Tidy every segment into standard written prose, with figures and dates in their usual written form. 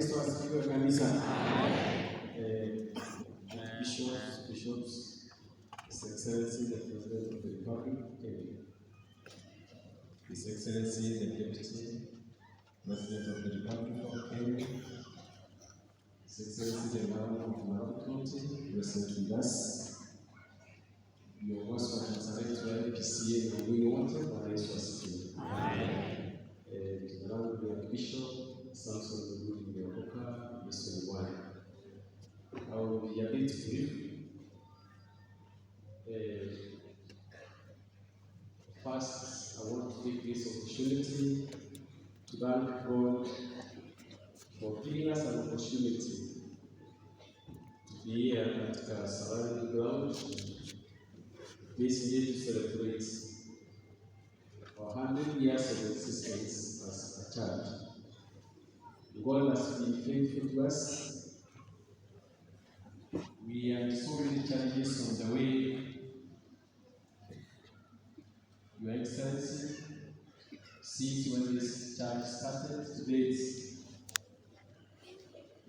Yesu asifiwe kanisa. Bishops, His Excellency the President of the Republic, His Excellency the Deputy President of the Republic of Kenya, His Excellency the Governor of Muthuri, present with us, viongozi wa Kasarani wa AIPCA na wengine wote, Bwana Yesu asifiwe. Jina langu ni Archbishop Yesu ni Bwana. I will be a bit brief. First, I want to take this opportunity to thank God for giving us an opportunity to be here at Kasarani ground this day to celebrate our 100 years of existence as a church. God has been faithful to us. We had so many challenges on the way. Your Excellency, since when this church started to date,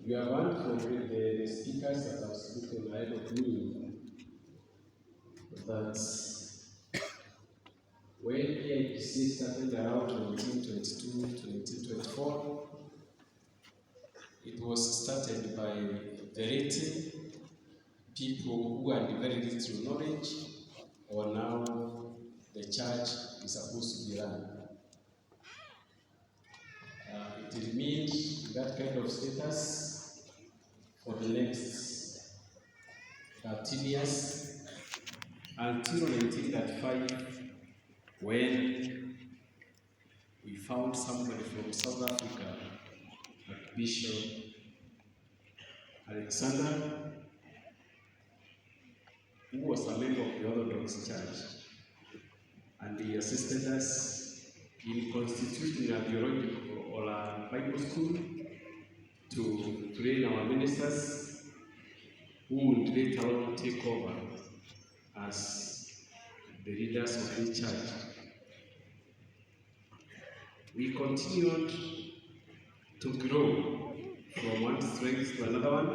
you have learned from the speakers that have spoken ahead of me that when AIPCA started around 1922 to 1924, it was started by the people who had very little knowledge, or now the church is supposed to be run. It remained in that kind of status for the next 13 years until 1935, when we found somebody from South Africa, Archbishop Alexander, who was a member of the Orthodox Church, and he assisted us in constituting a theological or a Bible school to train our ministers who would later on take over as the leaders of the church. We continued to grow from one strength to another one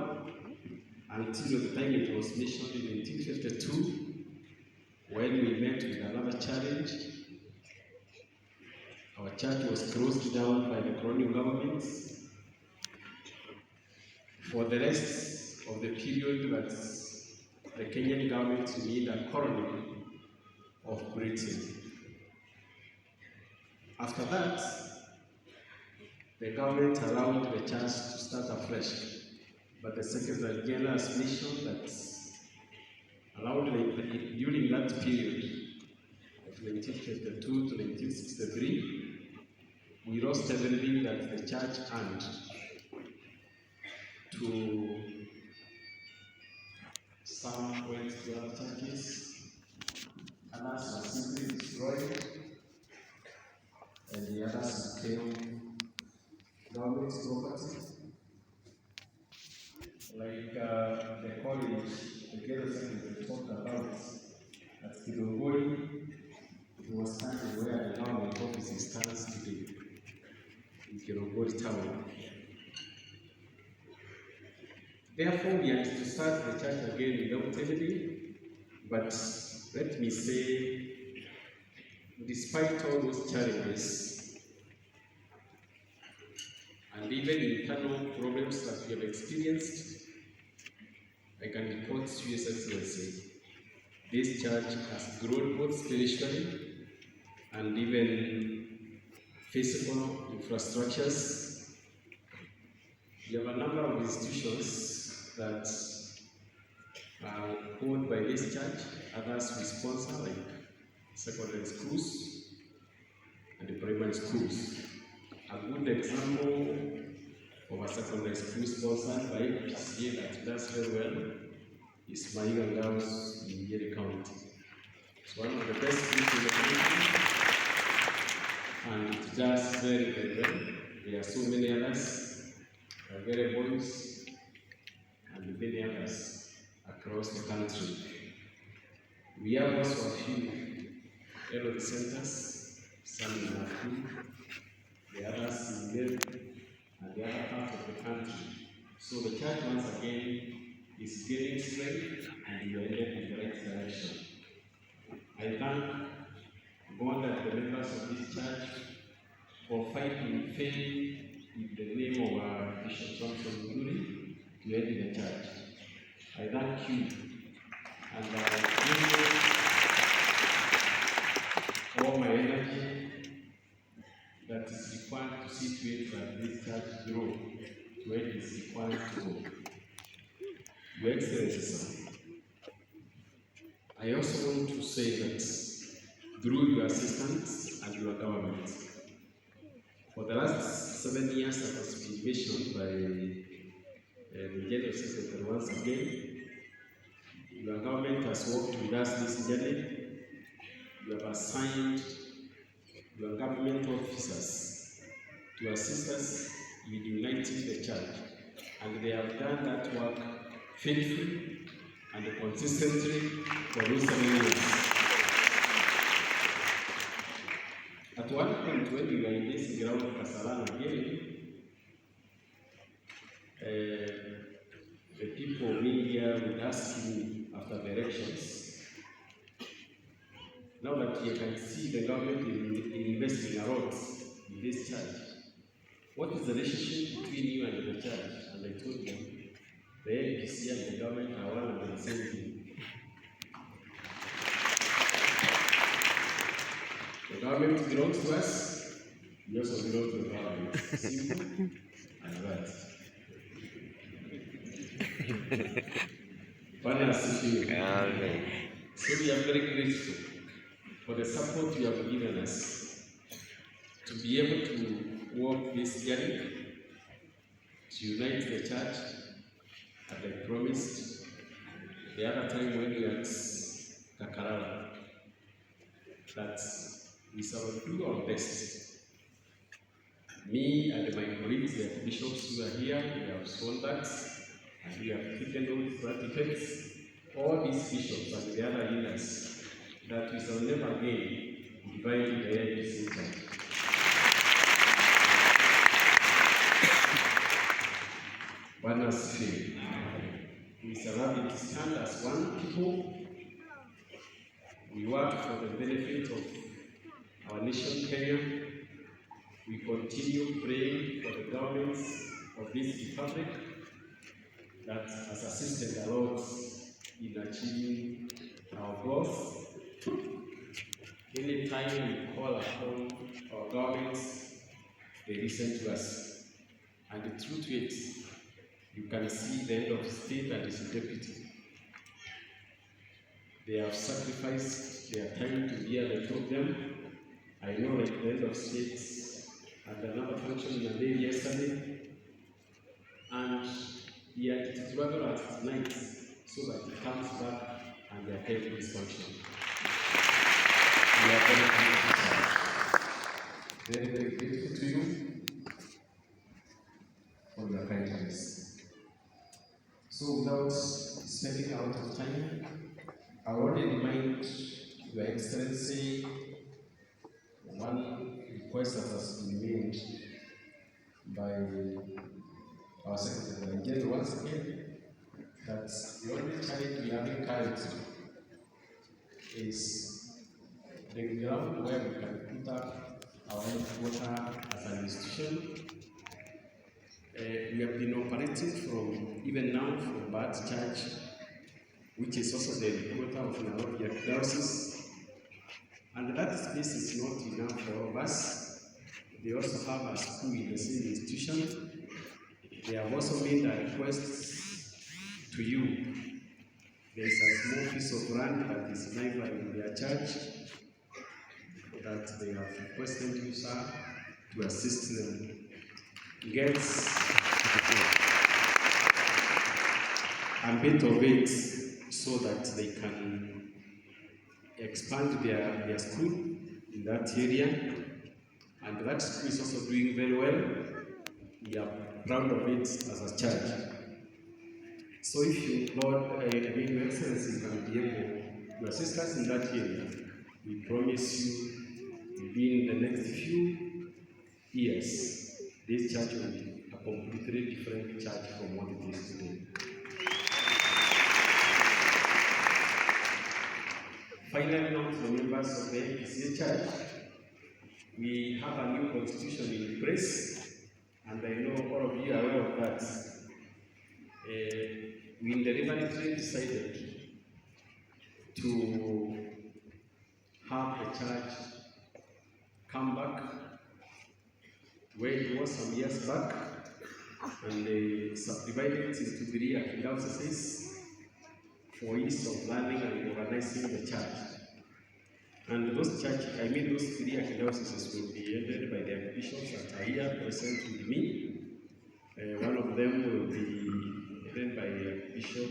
until the time it was mentioned in 1952, when we met with another challenge. Our church was closed down by the colonial governments. For the rest of the period that the Kenyan government remained a colony of Britain. After that, the government allowed the church to start afresh. But the Secretary General has mentioned that during that period of 1952 to 1963, we lost everything that the church earned to some went to other churches, others were simply destroyed, and the others became government property. Like the college, the girls we talked about at Inauguration, it was standing where the government office stands today, in Inauguration town. Therefore, we had to start the church again without anything. But let me say, despite all those challenges, and even internal problems that we have experienced, I can report to His Excellency, this church has grown both spiritually and even physical infrastructures. We have a number of institutions that are owned by this church, others we sponsor, like secondary schools and the primary schools. A good example of a secondary school sponsored by AIPCA that does very well is Maiga Girls in Yeri County. It's one of the best schools in the country, and it does very, very well. There are so many others, very boys, and many others across the country. We have also a few health centers, some in Muthuri, the others in Inauguration, and the other part of the country. So the church once again is gaining strength and we are headed in the right direction. I thank God and the members of this church for fighting faith in the name of Archbishop Muthuri to head the church. I thank you, and I give all my energy that is required to see to it that this church grow to where it is required to go. Your Excellency, sir, I also want to say that through your assistance and your government, for the last 7 years that has been mentioned by the General Secretary once again, your government has worked with us this journey. You have assigned your government officers to assist us in uniting the church, and they have done that work faithfully and consistently for those 7 years. At one point, when we were in this ground of Kasarani again, the people of India would ask me after the elections, now that you can see the government is investing a lot in this church, what is the relationship between you and the church? And I told them, the AIPCA and the government are one and the same thing. The government belongs to us, we also belong to the government. Simple and right. So we are very grateful for the support you have given us to be able to walk this journey, to unite the church, as I promised the other time when we were at Kasarani, that we shall do our best. Me and my colleagues, the bishops who are here, we have sworn that, and we have taken those certificates, all these bishops and the other leaders, that we shall never again divide the AIPCA church. One spirit. We shall have it stand as one people. We work for the benefit of our nation, Kenya. We continue praying for the governments of this republic that has assisted a lot in achieving our goals. Anytime we call upon our governments, they listen to us. And the truth is, you can see the head of state and his deputy. They have sacrificed their time to hear the program. I know like the head of state had another function in a day yesterday, and he had to travel at night so that he comes back and they attend this function. We are very grateful, very, very grateful to you for your kindness. So without spending a lot of time, I want to remind Your Excellency one request that has been made by our Secretary General once again, that the only challenge we have currently is the ground where we can put up our headquarters as an institution. We have been operating from, even now, from Bad Church, which is also the headquarters of Inauguration Diocese. And that space is not enough for all of us. They also have a school in the same institution. They have also made a request to you. There is a small piece of land that is neighbor in their church that they have requested you, sir, to assist them get a bit of it so that they can expand their school in that area. And that school is also doing very well. We are proud of it as a church. So if you, Lord, Your Excellency, can be able to assist us in that area, we promise you within the next few years, this church will be completely different church from what it is today. Finally, now to the members of the AIPCA Church, we have a new constitution in place, and I know all of you are aware of that. We deliberately decided to have the church come back where it was some years back, and they subdivided it into 3 archdioceses for ease of learning and organizing the church. And those 3 archdioceses will be headed by the archbishops that are here present with me. One of them will be headed by Archbishop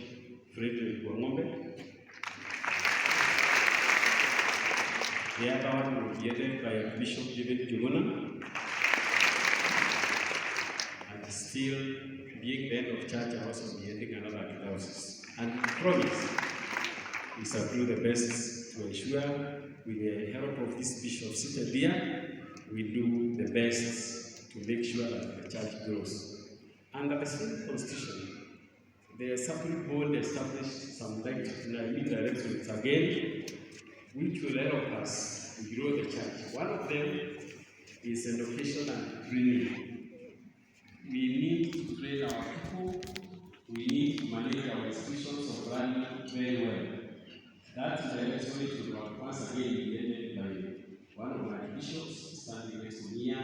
Frederick Wangombe. The other one will be headed by Archbishop David Juguna. And still, being the head of church, I also be heading another archdiocese. And we promise we shall do the best to ensure, with the help of this bishop seated there, we do the best to make sure that the church grows. Under the same constitution, the Assembly Board established some directions again, which will help us to grow the church. One of them is education and training. We need to train our people. We need to manage our institutions of learning very well. That direction will once again be headed by one of my bishops standing next to me,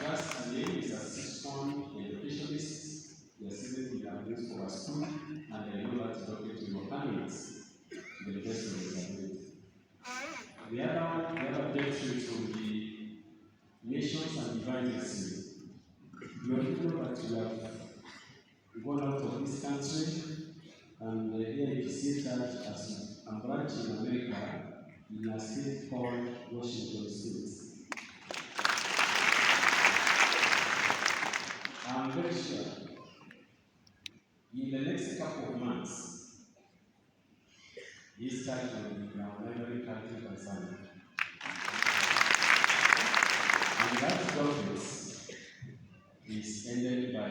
Our name is assistant educationists. We are sitting with our news for our school, and I know that you don't get your families to the best of your ability. The other objectives will be nations and evangelism. You are people that you have gone out of this country, and the AIPCA Church has a branch in America in a state called Washington State. I'm very sure in the next couple of months, this church will be in our neighboring country, Kasarani. And that conference is ended by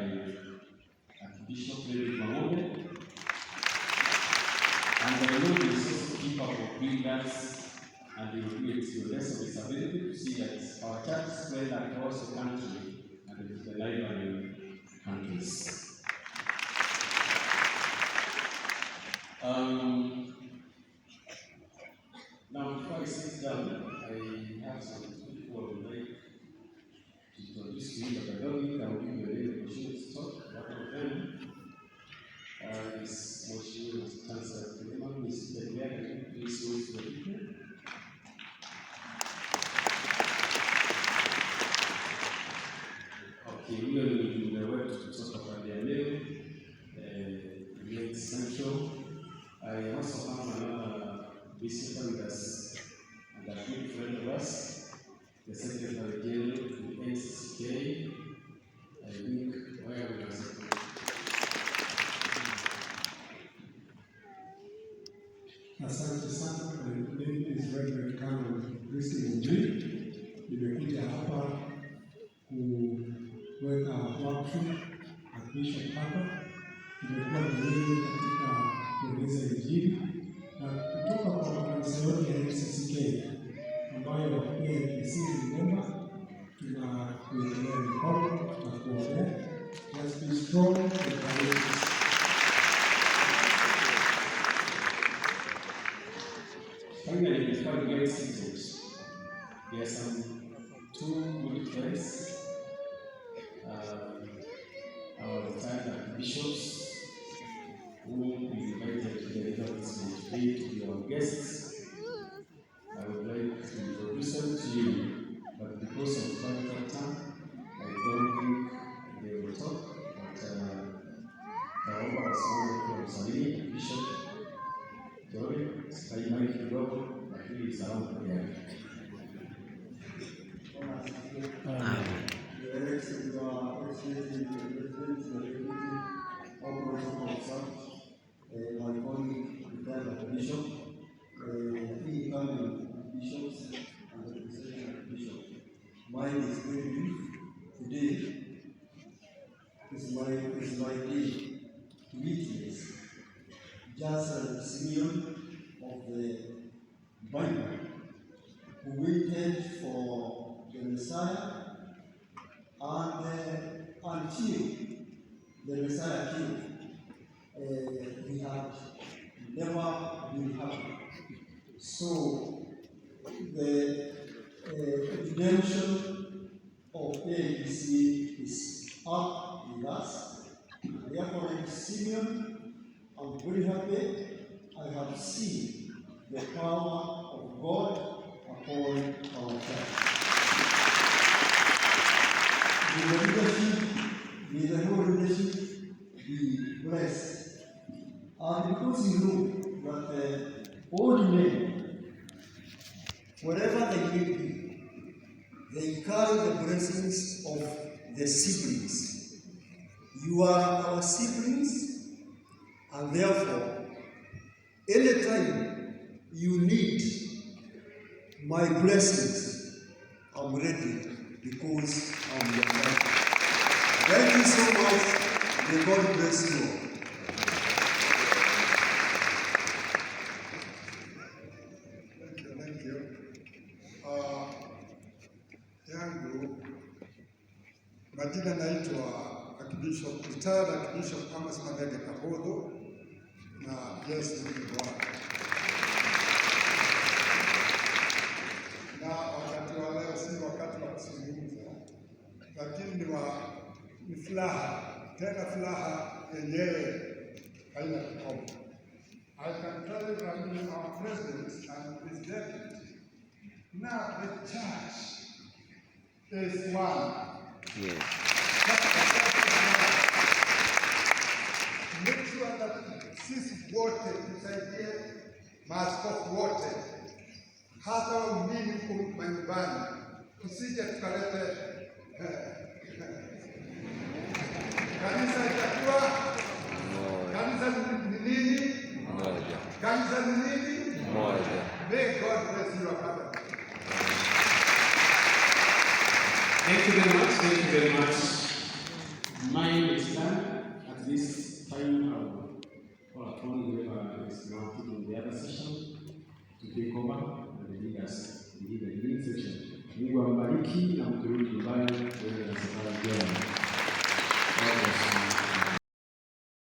Archbishop Muthuri. And I know he is also capable of doing that, and he will do it to the best of his ability to see that our church spread across the country and the neighboring countries. Now, before I sit down, I have some people I would like to introduce to you, but I don't think I will give you the opportunity to talk. One of them is Moshe Chancellor Suleiman, who is seated there. Can you please wave to the people? Okay, we will do the work to talk about their name, the Central. I also have another visitor with us, and a good friend of us, the Secretary General to the NCCK. I think where we are. Asante sana. My name is Reverend Canon Christine Muthuri. Nimekuja hapa kuweka wakfu Archbishop hapa. Tumekuwa mwenyewe katika kueneza Injili na kutoka kwa makanisa yote ya AIPCA ambayo AIPCA iliomba, tunakuendelea mikono na kuombea. Just be strong and courageous. Finally, before we get seated, there are some 2 good friends, our retired archbishops, who we invited to deliver this message today to be our guests. I would like to introduce them to you, but because of time factor, I don't think they will talk. But naomba wasimame kwa Kasarani, Bishop Joy, Sikaimai kidogo, lakini salamu kwa yake. My colleague, the Bishop, he became bishops and the Bishop. mind is very brief. Today is my day to witness, just like Simeon of the Bible, who waited for the Messiah, and until the Messiah came, he had never been happy. So the redemption of AIPCA is up with us. Therefore, like Simeon, I'm very happy. I have seen the power of God upon our church. May the leadership, may the whole leadership be blessed. And because you know that old men, whatever they may be, they carry the blessings of the siblings. You are our siblings, and therefore, anytime you need my blessings, I'm ready because I'm your friend. Thank you so much. May God bless you all. Thank you. Yangu majina naitwa Archbishop, retired Archbishop Amos Magege Kabodo, na Yesu ni Bwana. Na wakati wa leo si wakati wa kuzungumza, lakini ni furaha, tena furaha yenyewe haina kikomo. I can tell you that our president and his deputy, now the church is one. Yes. Make sure that sisi wote tusaidie maaskofu wote, hata waumini huko nyumbani, tusije tukalete kanisa itakuwa kanisa ni nini? Moja. Kanisa ni nini? Moja. May God bless you, Father. Thank you very much. Thank you very much. Mine is done. At this time, I'll call upon whoever is now taking the other session to take over and lead us in the lead section. Mungu ambariki na mturudi nyumbani, wewe na safari njema.